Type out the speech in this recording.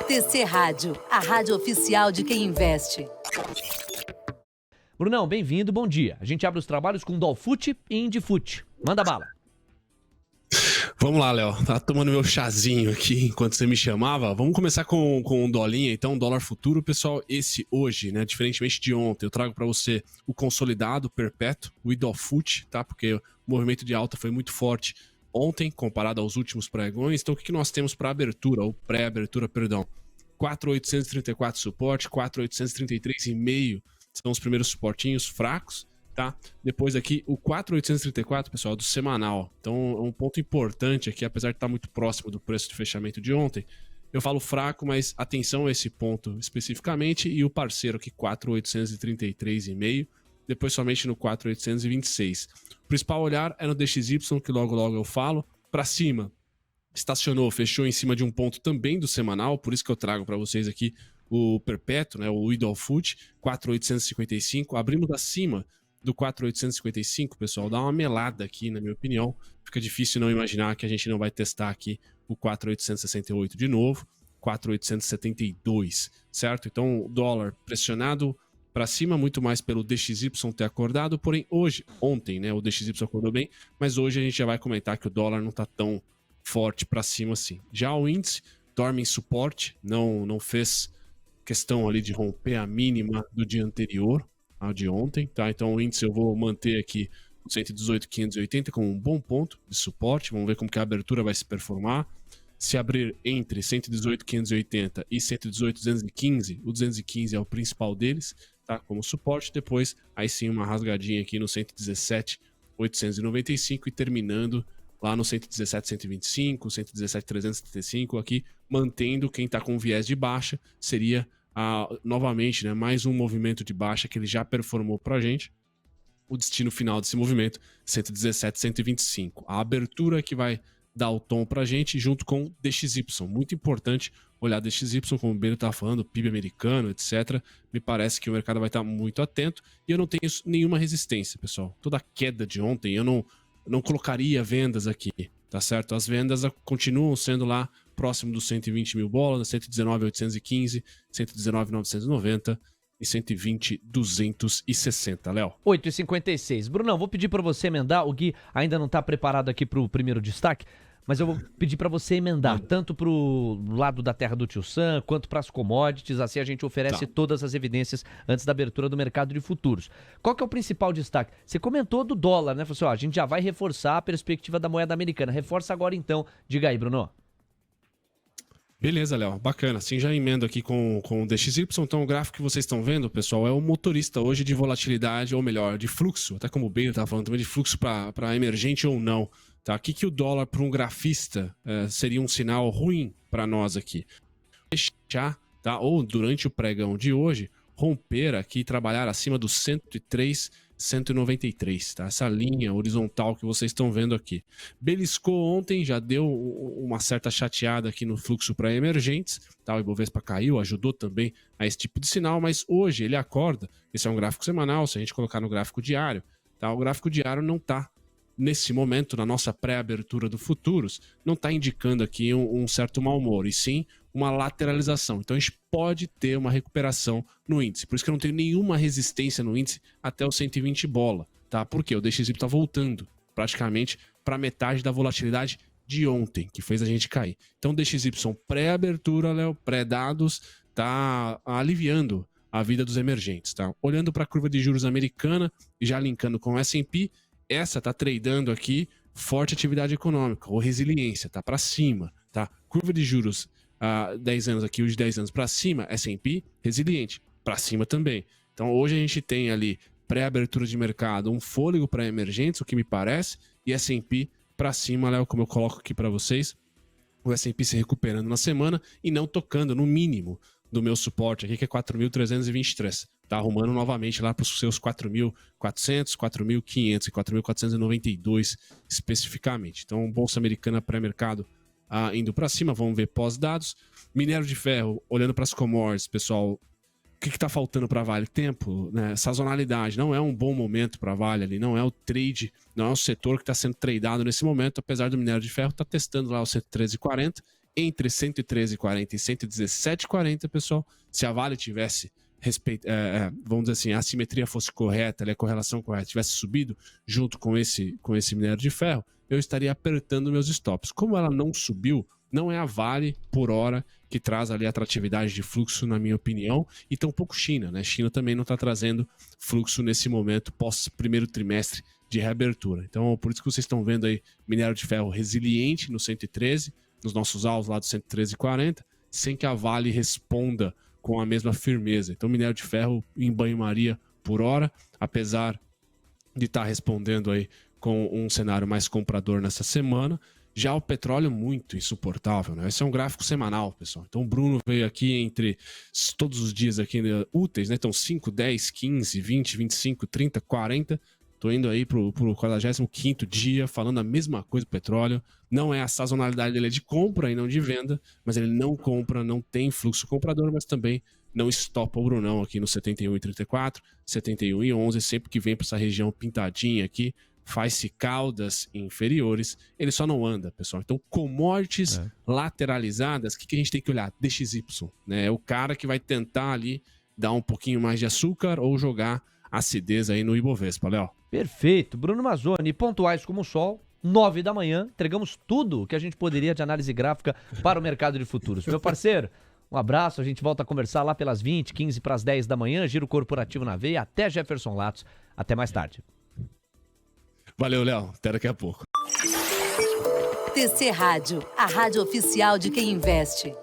TC Rádio, a rádio oficial de quem investe. Brunão, bem-vindo, bom dia. A gente abre os trabalhos com Dolfute e Indifute. Manda bala. Vamos lá, Léo. Tá tomando meu chazinho aqui enquanto você me chamava. Vamos começar com um dolinha, então, dólar futuro. Pessoal, esse hoje, né, diferentemente de ontem, eu trago para você o consolidado perpétuo, o Idofute, tá? Porque o movimento de alta foi muito forte ontem, comparado aos últimos pregões. Então, o que nós temos para abertura, ou pré-abertura, perdão? 4.834 suporte, 4.833,5 são os primeiros suportinhos fracos, tá? Depois aqui, o 4.834, pessoal, do semanal. Então, é um ponto importante aqui, apesar de estar muito próximo do preço de fechamento de ontem. Eu falo fraco, mas atenção a esse ponto especificamente. E o parceiro aqui, 4.833,5. Depois somente no 4.826. O principal olhar é no DXY, que logo eu falo. Para cima, estacionou, fechou em cima de um ponto também do semanal. Por isso que eu trago para vocês aqui o perpétuo, né, o Idofute, 4.855. Abrimos acima do 4.855, pessoal, dá uma melada aqui, na minha opinião. Fica difícil não imaginar que a gente não vai testar aqui o 4.868 de novo, 4.872, certo? Então, o dólar pressionado para cima, muito mais pelo DXY ter acordado, porém ontem, né, o DXY acordou bem, mas hoje a gente já vai comentar que o dólar não está tão forte para cima assim. Já o índice dorme em suporte, não fez questão ali de romper a mínima do dia anterior, a de ontem, tá? Então o índice eu vou manter aqui o 118.580 como um bom ponto de suporte, vamos ver como que a abertura vai se performar. Se abrir entre 118.580 e 118.215, o 215 é o principal deles, tá? Como suporte, depois aí sim uma rasgadinha aqui no 117.895 e terminando lá no 117.125, 117.375 aqui, mantendo quem está com viés de baixa, seria novamente, né, mais um movimento de baixa que ele já performou para a gente. O destino final desse movimento, 117.125. A abertura que vai dar o tom para a gente junto com DXY. Muito importante olhar DXY, como o Beno estava falando, PIB americano, etc. Me parece que o mercado vai estar muito atento e eu não tenho nenhuma resistência, pessoal. Toda a queda de ontem, eu não colocaria vendas aqui, tá certo? As vendas continuam sendo lá próximo dos 120 mil bolas, 119.815, 119.990 e 120.260, Léo. 8h56. Brunão, vou pedir para você emendar. O Gui ainda não está preparado aqui para o primeiro destaque, mas eu vou pedir para você emendar tanto para o lado da terra do Tio Sam, quanto para as commodities. Assim a gente oferece todas as evidências antes da abertura do mercado de futuros. Qual que é o principal destaque? Você comentou do dólar, né? Falou assim, ó, a gente já vai reforçar a perspectiva da moeda americana. Reforça agora então. Diga aí, Bruno. Beleza, Léo, bacana. Assim já emendo aqui com o DXY. Então, o gráfico que vocês estão vendo, pessoal, é o motorista hoje de volatilidade, ou melhor, de fluxo. Até como o Bale estava falando também, de fluxo para emergente ou não. Tá? O que o dólar para um grafista seria um sinal ruim para nós aqui? Deixar, tá? Ou durante o pregão de hoje, romper aqui e trabalhar acima dos 103,193, tá? Essa linha horizontal que vocês estão vendo aqui. Beliscou ontem, já deu uma certa chateada aqui no fluxo para emergentes, tá? O Ibovespa caiu, ajudou também a esse tipo de sinal, mas hoje ele acorda. Esse é um gráfico semanal, se a gente colocar no gráfico diário, tá? O gráfico diário não está nesse momento, na nossa pré-abertura do futuros, não está indicando aqui um certo mau humor, e sim uma lateralização. Então a gente pode ter uma recuperação no índice. Por isso que eu não tenho nenhuma resistência no índice até o 120 bola, tá? Porque o DXY está voltando praticamente para metade da volatilidade de ontem, que fez a gente cair. Então DXY pré-abertura, Léo, pré-dados, tá aliviando a vida dos emergentes, tá? Olhando para a curva de juros americana e já linkando com o S&P, essa tá tradando aqui forte atividade econômica ou resiliência, tá para cima, tá? Curva de juros 10 anos aqui, os de 10 anos para cima, S&P resiliente, para cima também. Então hoje a gente tem ali pré-abertura de mercado, um fôlego para emergentes, o que me parece, e S&P para cima, Léo, como eu coloco aqui para vocês, o S&P se recuperando na semana e não tocando no mínimo do meu suporte aqui, que é 4.323. Tá arrumando novamente lá para os seus 4.400, 4.500 e 4.492 especificamente. Então, Bolsa Americana pré-mercado indo para cima, vamos ver pós-dados. Minério de ferro, olhando para as commodities, pessoal, o que está faltando para a Vale? Tempo, né? Sazonalidade, não é um bom momento para a Vale ali, não é o trade, não é o setor que está sendo tradeado nesse momento, apesar do minério de ferro estar testando lá o 113,40 entre 113,40 e 117,40, pessoal. Se a Vale tivesse vamos dizer assim, a assimetria fosse correta, a correlação correta, tivesse subido junto com esse minério de ferro, eu estaria apertando meus stops. Como ela não subiu, não é a Vale por hora que traz ali atratividade de fluxo, na minha opinião, e tampouco China, né? China também não está trazendo fluxo nesse momento pós primeiro trimestre de reabertura. Então, por isso que vocês estão vendo aí minério de ferro resiliente no 113, nos nossos alvos lá do 113,40, sem que a Vale responda com a mesma firmeza. Então, minério de ferro em banho-maria por hora, apesar de estar respondendo aí com um cenário mais comprador nessa semana. Já o petróleo muito insuportável, né? Esse é um gráfico semanal, pessoal. Então, o Bruno veio aqui entre todos os dias aqui úteis, né? Então, 5, 10, 15, 20, 25, 30, 40... Tô indo aí pro 45º dia falando a mesma coisa do petróleo. Não é a sazonalidade dele, é de compra e não de venda, mas ele não compra, não tem fluxo comprador, mas também não estopa o Brunão aqui no 71,34, 71,11, sempre que vem para essa região pintadinha aqui, faz-se caudas inferiores, ele só não anda, pessoal. Então, commodities lateralizadas, o que a gente tem que olhar? DXY, né? É o cara que vai tentar ali dar um pouquinho mais de açúcar ou jogar acidez aí no Ibovespa, Léo. Perfeito. Bruno Mazzoni, pontuais como o sol, 9 da manhã, entregamos tudo que a gente poderia de análise gráfica para o mercado de futuros. Meu parceiro, um abraço, a gente volta a conversar lá pelas 20, 15 para as 10 da manhã, giro corporativo na veia, até Jefferson Latos, até mais tarde. Valeu, Léo, até daqui a pouco. TC Rádio, a rádio oficial de quem investe.